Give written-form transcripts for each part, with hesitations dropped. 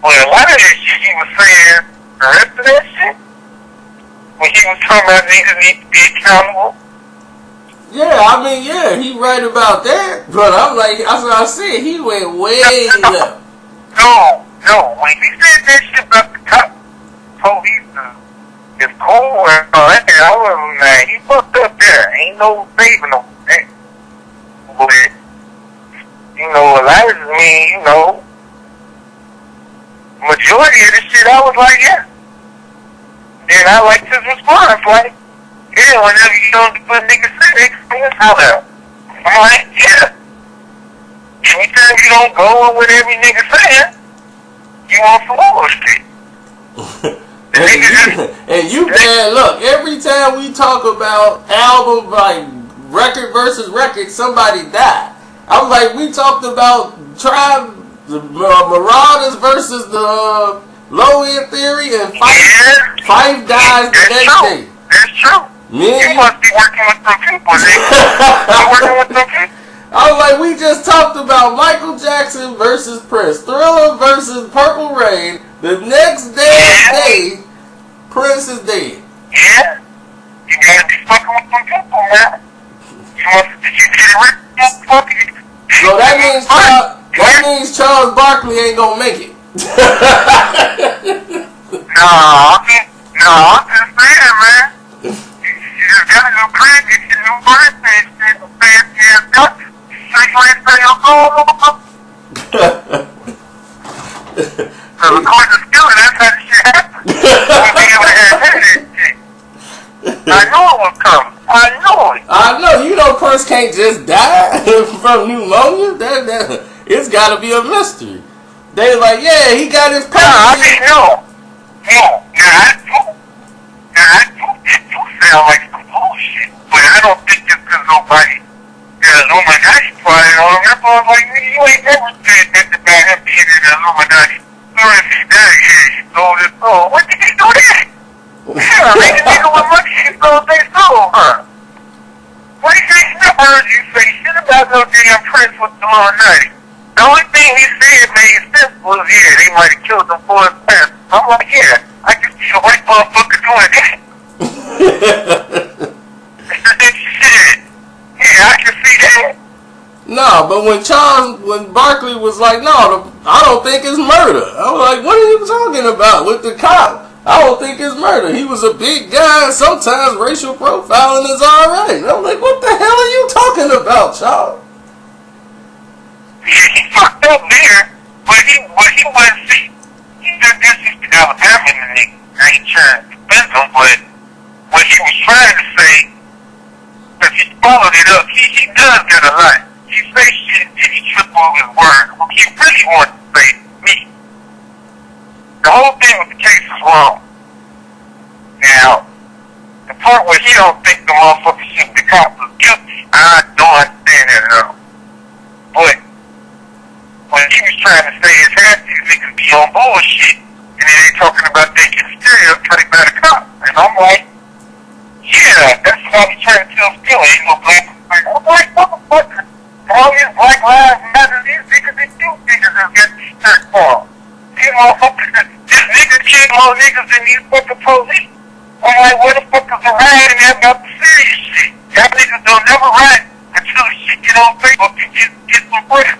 Well, a lot of that shit he was saying, the rest of that shit, when he was talking about niggas need to be accountable. Yeah, I mean, yeah, he right about that, but I'm like, that's what I said, he went way up. No, when he said that shit about the cop police is cool and all that, I was like, he fucked up there. Ain't no saving no that. But, you know, a lot of me, you know, majority of the shit, I was like, yeah. And I liked his response, like, yeah, whenever you don't do what niggas say, they explain how that. I'm like, yeah. Anytime you don't go with what every nigga saying, you want some bullshit. And you man, look, every time we talk about album, like record versus record, somebody died. I'm like, we talked about the Marauders versus the Low End Theory, and Fife dies the next day. That's true. You must be working with some people, nigga. You working with some people? I was like, we just talked about Michael Jackson versus Prince, Thriller versus Purple Rain. The next day, Prince is dead. Yeah. You gotta be fucking with some people, man. Did you get it fucking? So that means Charles Barkley ain't gonna make it. I'm just saying, man. You just gotta go crazy. It's your new birthday. It's a fancy ass country. So according to Skillet, that's how the shit happened. I knew it was coming. I knew it. I know. You know Prince can't just die from pneumonia. That it's got to be a mystery. They like, yeah, he got his power. I didn't know. No. Now, it do sound like some bullshit, but I don't think it's because nobody. Illuminati party on him. That's why I was like, you ain't never said that about him being in the Illuminati. So if he died, yeah, he sold his soul. When did he do that? Yeah, man, the nigga with money, he sold their soul, huh? What do you think? Never heard you say shit about no damn Prince with the Illuminati. The only thing he said made sense was, yeah, they might have killed him for his past. I'm like, yeah, I can see a white motherfucker doing that. Shit. Yeah, I can see that. No, but when Barkley was like, no, I don't think it's murder. I was like, what are you talking about with the cop? I don't think it's murder. He was a big guy, and sometimes racial profiling is alright. I'm like, what the hell are you talking about, Charles? Yeah, he fucked up there, but he wasn't see. He just used to have a time in the nigga. I ain't trying to defend him, but what he was trying to say, because he followed it up, he does get a lot. He say shit and he trip over his word. He really wants to say me. The whole thing with the case is wrong. Now, the part where he don't think the motherfucker shooting the cop was guilty, I don't understand that at all. But when he was trying to say his half these niggas be on bullshit, and then they talking about they get stereotyped by the cop. And I'm like, yeah, that's how he trying to tell Skill. Ain't no black motherfucker. All these Black Lives Matter, these niggas, they do niggas that get shirt for. These motherfuckers, this nigga kill more niggas than these fucking police. I'm like, where the fuck is the riot and that about the serious shit? Y'all niggas don't never riot until the shit get on Facebook and get some breath.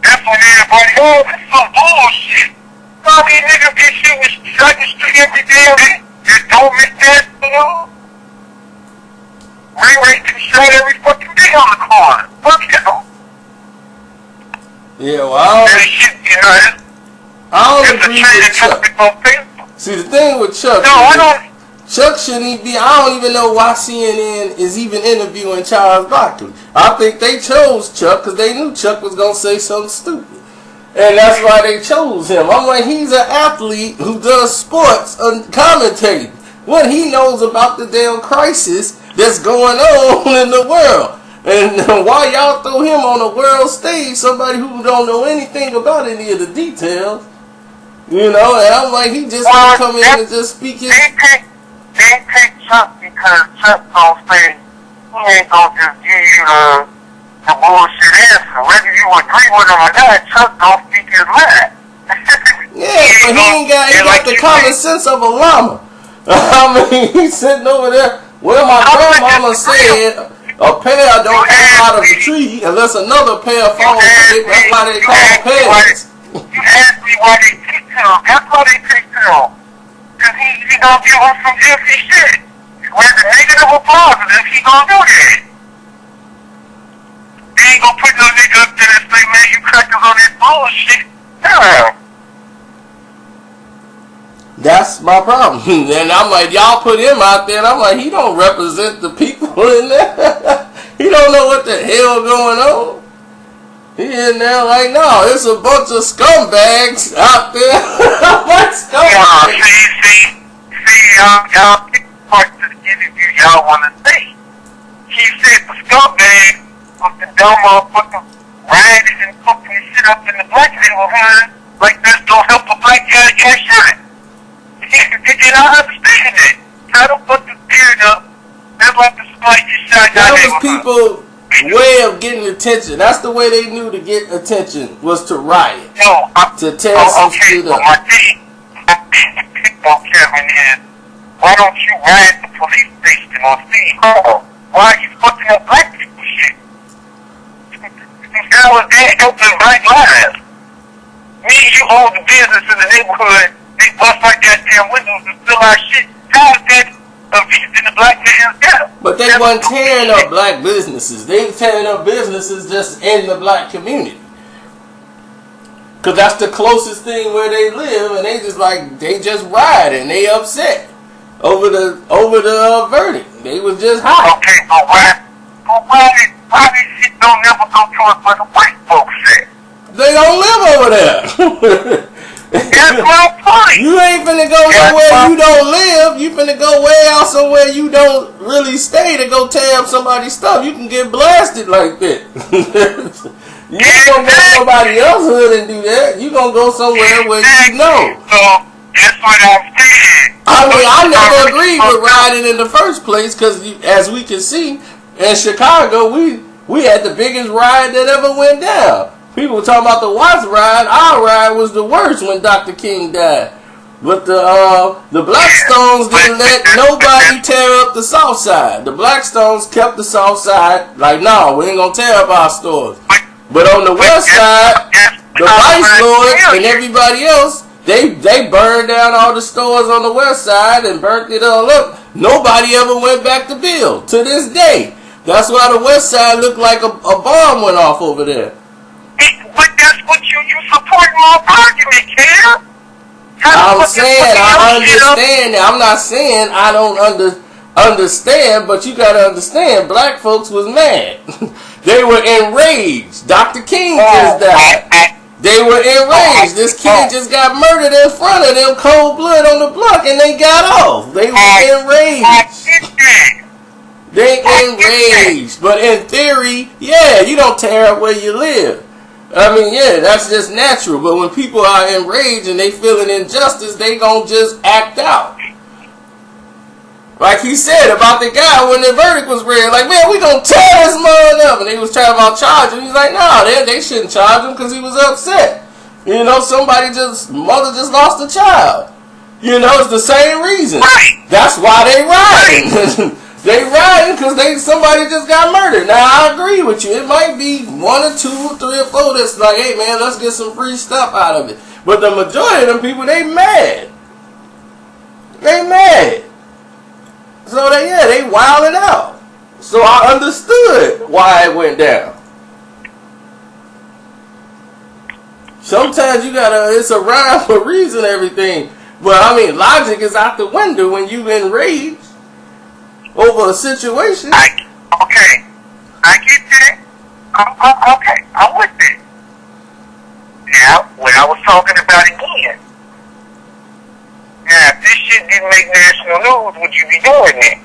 That's when everybody, oh, that's some bullshit. All these niggas get shot in the street every damn day. Just don't miss that, you know? Ray getting shot every fucking day on the corner. Fuck you. Yeah, well, I don't agree with Chuck. See, the thing with Chuck, Chuck shouldn't be. I don't even know why CNN is even interviewing Charles Barkley. I think they chose Chuck because they knew Chuck was gonna say something stupid, and that's why they chose him. I'm like, he's an athlete who does sports and commentating. What he knows about the damn crisis that's going on in the world. And why y'all throw him on a world stage, somebody who don't know anything about any of the details, you know, and I'm like, he just gonna come in and just speak his... They pick Chuck because Chuck gonna say, he ain't gonna just give you the bullshit answer. Whether you agree with him or not, Chuck gonna speak his mind. Yeah, but he got the common sense of a llama. I mean, he's sitting over there. Well, my grandmama said a pear don't fall out of a tree unless another pear falls. That's why they call pears. You asked me why they picked him. That's why they picked him. Because he gonna give us some juicy shit. Whether negative or positive, he gonna do that. They ain't gonna put no nigga up there and say, man, you crackers on this bullshit. No. That's my problem. And I'm like, y'all put him out there, and I'm like, he don't represent the people in there. He don't know what the hell going on. He in there like, no, it's a bunch of scumbags out there. What scumbags? See, y'all pick parts of the interview y'all want to say. He said the scumbags was the dumb motherfucker riding and fucking shit up in the black neighborhood like this don't help a black guy get shot. Did I understand it? How the fuck is tearing up? That's like the somebody get shot down there. That was people's way of getting attention. That's the way they knew to get attention, was to riot. No, to tear some shit up. My thing, Kevin, is why don't you ride the police station or City Hall? Why are you fucking up black people shit? These guys was there helping black lives. Me and you own the business in the neighborhood. They bust like goddamn windows and steal our shit. How is that in the black man's ghetto? But they wasn't tearing up black businesses. They tearing up businesses just in the black community. Because that's the closest thing where they live, and they just ride and they upset over the verdict. They was just hot. Okay, but why this shit don't never go to us where the white folks at? They don't live over there. That's my point. You ain't finna go nowhere you don't live. You finna go way out somewhere you don't really stay to go tear up somebody's stuff. You can get blasted like that. You ain't gonna go to somebody else's hood and do that. You gonna go somewhere where you know. So that's what I'm saying. I mean, I never agreed with riding in the first place because, as we can see, in Chicago, we had the biggest ride that ever went down. People were talking about the Watts ride. Our ride was the worst when Dr. King died. But the Blackstones didn't let nobody tear up the South Side. The Blackstones kept the South Side like, no, we ain't gonna tear up our stores. But on the West Side, the Vice Lords and everybody else, they burned down all the stores on the West Side and burnt it all up. Nobody ever went back to build to this day. That's why the West Side looked like a bomb went off over there. But that's what you support my argument, Cam. I'm saying I understand that. I'm not saying I don't understand, but you gotta understand, black folks was mad. They were enraged. Dr. King just died. They were enraged. This kid just got murdered in front of them, cold blood on the block, and they got off. They were enraged. They enraged. But in theory, yeah, you don't tear up where you live. I mean, yeah, that's just natural. But when people are enraged and they feeling injustice, they gonna just act out. Like he said about the guy when the verdict was read, like, man, we gonna tear this mug up. And they was trying about charging. He's like, no, they shouldn't charge him because he was upset. You know, mother just lost a child. You know, it's the same reason. That's why they riding. They riding because somebody just got murdered. Now, I agree with you. It might be 1 or 2 or 3 or 4 that's like, hey, man, let's get some free stuff out of it. But the majority of them people, they mad. They mad. So, they wilding out. So, I understood why it went down. Sometimes it's a rhyme for reason, everything. But, I mean, logic is out the window when you enraged over a situation. Okay, I get that. Okay, I'm with it. Now, when I was talking about again, now if this shit didn't make national news, would you be doing that?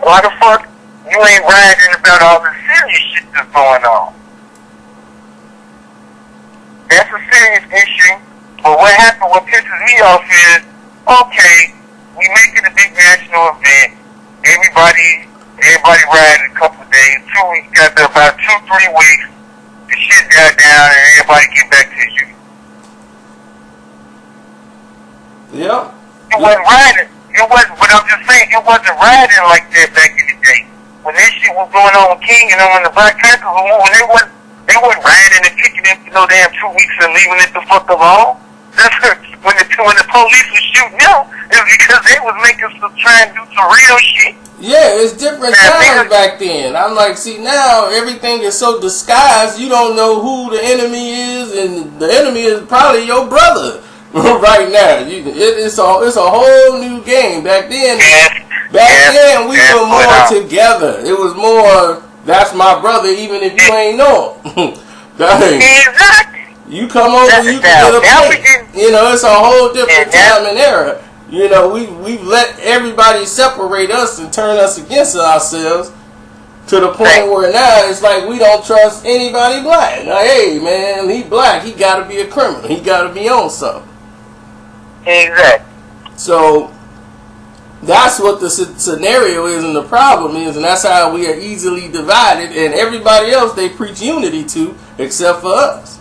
Why the fuck you ain't bragging about all the serious shit that's going on? That's a serious issue. But what happened, what pisses me off is, okay, we making a big national event. Everybody riding a couple of days. 2 weeks, got there about 2-3 weeks. The shit got down and everybody get back to you. Yep. It wasn't riding. It wasn't, but I'm just saying, it wasn't riding like that back in the day. When that shit was going on with King and when the Black Panthers were moving, they wasn't riding and kicking it for no damn 2 weeks and leaving it the fuck alone. That's when the police was shooting them, it was because they was making some, trying to do some real shit. Yeah, it's different times back then. I'm like, see, now everything is so disguised, you don't know who the enemy is, and the enemy is probably your brother right now. It's a whole new game. Back then, then we were more together. It was more, that's my brother, even if you ain't know him. Exactly. You come over, you can get a plate. You know, it's a whole different time and era. You know, we've let everybody separate us and turn us against ourselves to the point where now it's like we don't trust anybody black. Now, hey, man, he black. He got to be a criminal. He got to be on something. Exactly. So that's what the scenario is and the problem is, and that's how we are easily divided, and everybody else they preach unity to except for us.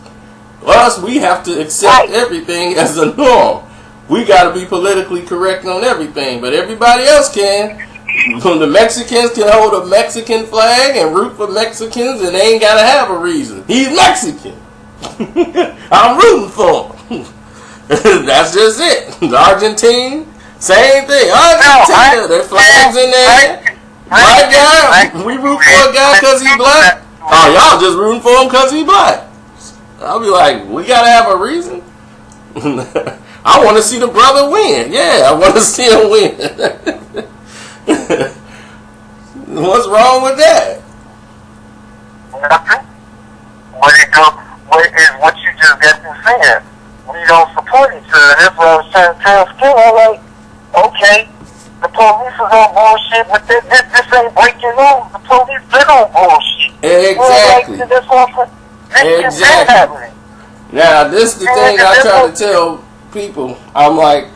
Us, we have to accept everything as a norm. We got to be politically correct on everything, but everybody else can. The Mexicans can hold a Mexican flag and root for Mexicans, and they ain't got to have a reason. He's Mexican. I'm rooting for him. That's just it. The Argentine, same thing. Argentina, their flags in there. Black guy, we root for a guy because he's black. Oh, y'all just rooting for him because he's black. I'll be like, we got to have a reason. I want to see the brother win. Yeah, I want to see him win. What's wrong with that? Nothing. What is what you just got through saying? We don't support each other. That's what I was trying to tell Skip. I'm like, okay, the police is on bullshit, but this ain't breaking news. The police been on bullshit. Exactly. Well, like, exactly. Now, this is the thing I try to tell people. I'm like,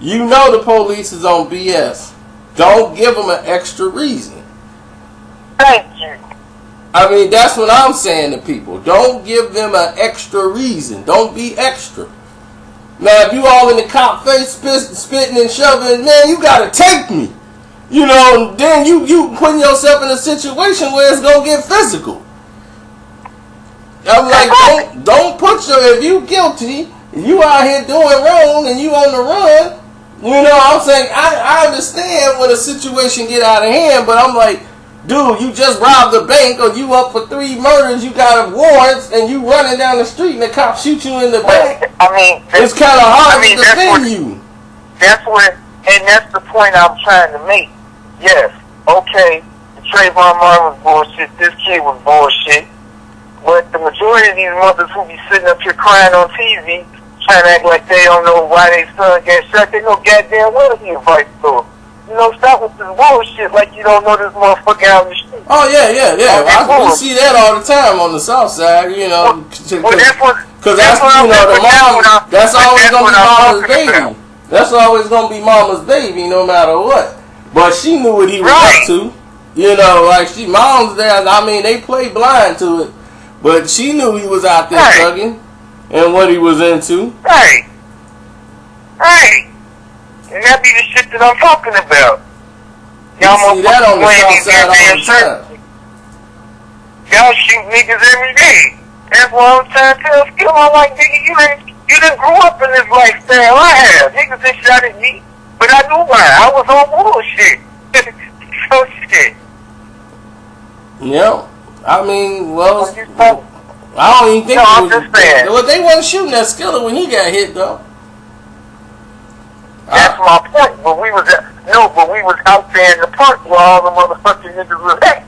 you know the police is on BS. Don't give them an extra reason. Thank you. I mean, that's what I'm saying to people. Don't give them an extra reason. Don't be extra. Now, if you all in the cop face spitting and shoving, man, you gotta take me. You know, then you putting yourself in a situation where it's gonna get physical. I'm like, don't put if you guilty, you out here doing wrong and you on the run, you know, I'm saying, I understand when a situation get out of hand, but I'm like, dude, you just robbed a bank or you up for 3 murders, you got a warrants, and you running down the street and the cop shoot you in the back. I mean, it's kind of hard to defend you. That's what, and that's the point I'm trying to make. Yes, okay, the Trayvon Martin was bullshit, this kid was bullshit. But the majority of these mothers who be sitting up here crying on TV, trying to act like they don't know why their son got shot, they know goddamn well he invited to. You know, stop with this bullshit like you don't know this motherfucker out in the street. Oh, yeah. We see that all the time on the south side, you know. Because that's, you know, the mom, that's always going to be mama's baby. That's always going to be mama's baby no matter what. But she knew what he was up to. You know, like, mom's there, I mean, they play blind to it. But she knew he was out there thugging and what he was into. Right. And that be the shit that I'm talking about. Y'all see that on the south side all the time. Y'all shoot niggas every day. That's what I'm trying to tell Skip. I'm like, nigga, you didn't grow up in this lifestyle I have. Niggas that shot at me, but I knew why. I was on bullshit. So shit. Yeah. I mean, well, I don't even think they wasn't shooting at Skiller when he got hit, though. That's my point. But we was out there in the park where all the motherfucking niggas was at.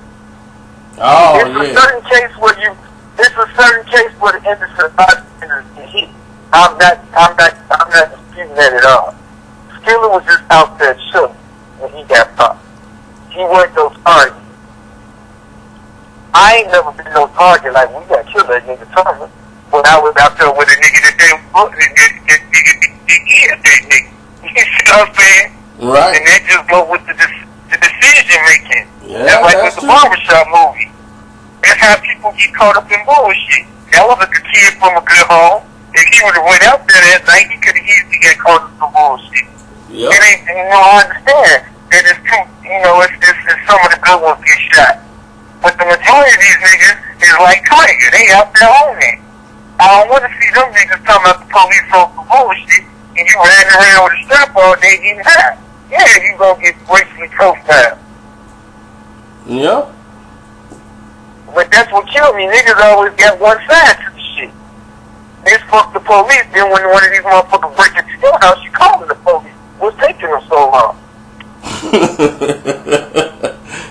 Oh, it's a certain case where the innocent bystanders get hit. I'm not disputing that at all. Skiller was just out there chilling when he got popped. He wasn't no target. I ain't never been no target like we got killed that nigga Thomas. When I was out there with a nigga that nigga. You see what I'm saying? Right. And that just go with the decision making. Yeah, that's like with the barbershop movie. That's how people get caught up in bullshit. That was a kid from a good home. If he would have went out there that night, he could have years to get caught in some bullshit. Yep. It ain't, I understand that it's too, it's some of the good ones get shot. But the majority of these niggas is like Tiger. They out there on it. I don't want to see them niggas talking about the police on some bullshit and you riding around with a strap all day getting high. Yeah, you gonna get racially profiled. Yeah. But that's what killed me. Niggas always got one side to the shit. They fuck the police, then when one of these motherfuckers break into your house, you calling the police. What's taking them so long?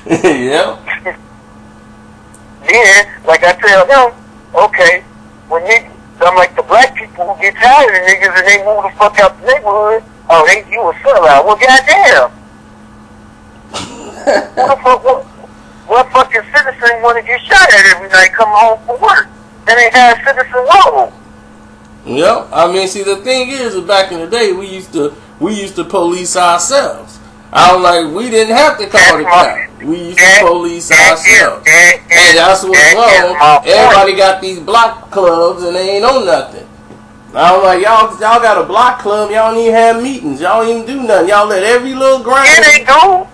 Yeah. Then, like I tell them, okay, I'm like the black people who get tired of niggas and they move the fuck out the neighborhood, you a sellout. Well, goddamn. What fucking citizen want to get shot at every night coming home from work? Then they have citizen law. Yep. I mean, see, the thing is back in the day, we used to police ourselves. We didn't have to call the cops. We used to police ourselves. And that's what's wrong. Everybody got these block clubs and they ain't on nothing. Y'all got a block club, y'all don't even have meetings. Y'all don't even do nothing. Y'all let every little grind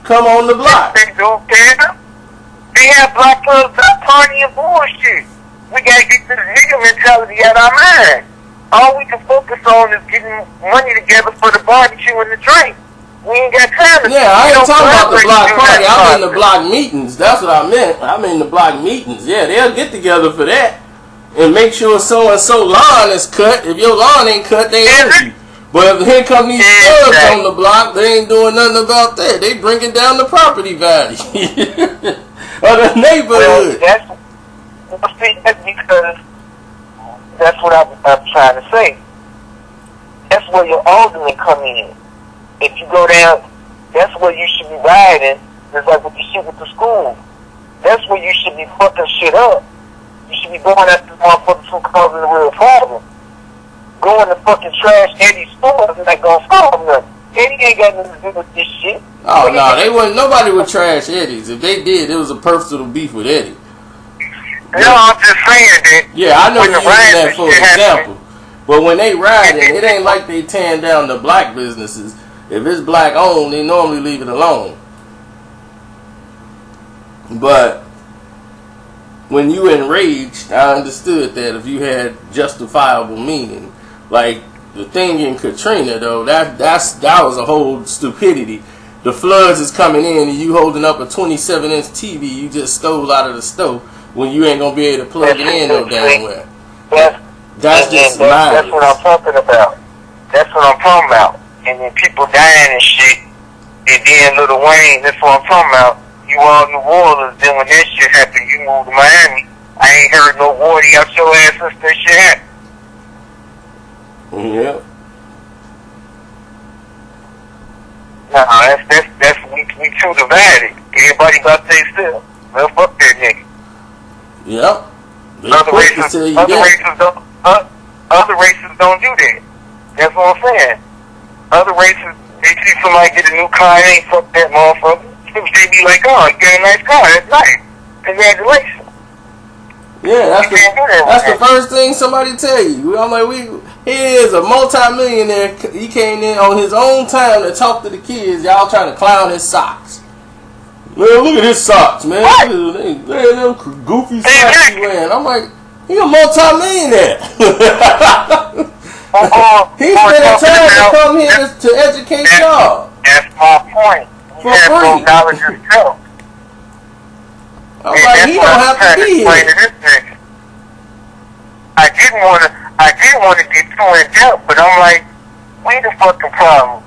come on the block. They do, damn. They have block clubs that party and bullshit. We gotta get this nigga mentality out of our mind. All we can focus on is getting money together for the barbecue and the drink. We ain't got time to I ain't talking about the block party. I mean the block meetings. That's what I meant. I mean the block meetings. Yeah, they'll get together for that. And make sure so-and-so lawn is cut. If your lawn ain't cut, they hurt you. But if here come these thugs on the block, they ain't doing nothing about that. They bringing down the property value of the neighborhood. Well, that's because that's what I'm trying to say. That's where your aldermen come in. If you go down, that's where you should be riding. It's like with the shit with the school. That's where you should be fucking shit up. You should be going after the motherfuckers who causing the real problem. Going to fucking trash Eddie's stores is not gonna solve nothing. Eddie ain't got nothing to do with this shit. Oh no, they wouldn't. Nobody would trash Eddie's. If they did, it was a personal beef with Eddie. No, I'm just saying that. Yeah, I know you're using that for example. But when they riding, it ain't like they tearing down the black businesses. If it's black owned, they normally leave it alone. But when you enraged, I understood that if you had justifiable meaning. Like the thing in Katrina, though, that was a whole stupidity. The floods is coming in and you holding up a 27-inch TV you just stole out of the store when you ain't gonna be able to plug it in no damn way. That's what I'm talking about. That's what I'm talking about. And then people dying and shit. And then Lil Wayne, that's what I'm talking about. You all New Orleans, then when that shit happened, you moved to Miami. I ain't heard no warning out your ass since that shit happened. Yeah. Nah, that's we too divided. Everybody about to stay still. Well, fuck that nigga. Yep. Other races don't do that. That's what I'm saying. Other races, they see somebody get a new car, they ain't fuck that motherfucker. They be like, oh, you got a nice car, that's nice. Congratulations. Yeah, that's the first thing somebody tell you. I'm like, he is a multi-millionaire. He came in on his own time to talk to the kids. Y'all trying to clown his socks. Man, look at his socks, man. They're them goofy socks he wearing. I'm like, he a multi-millionaire. He spent time to come here to educate y'all. That's my point. For free. Knowledge himself. I'm like, he don't have to be here. I didn't want to get too in depth, but I'm like, we the fucking problem.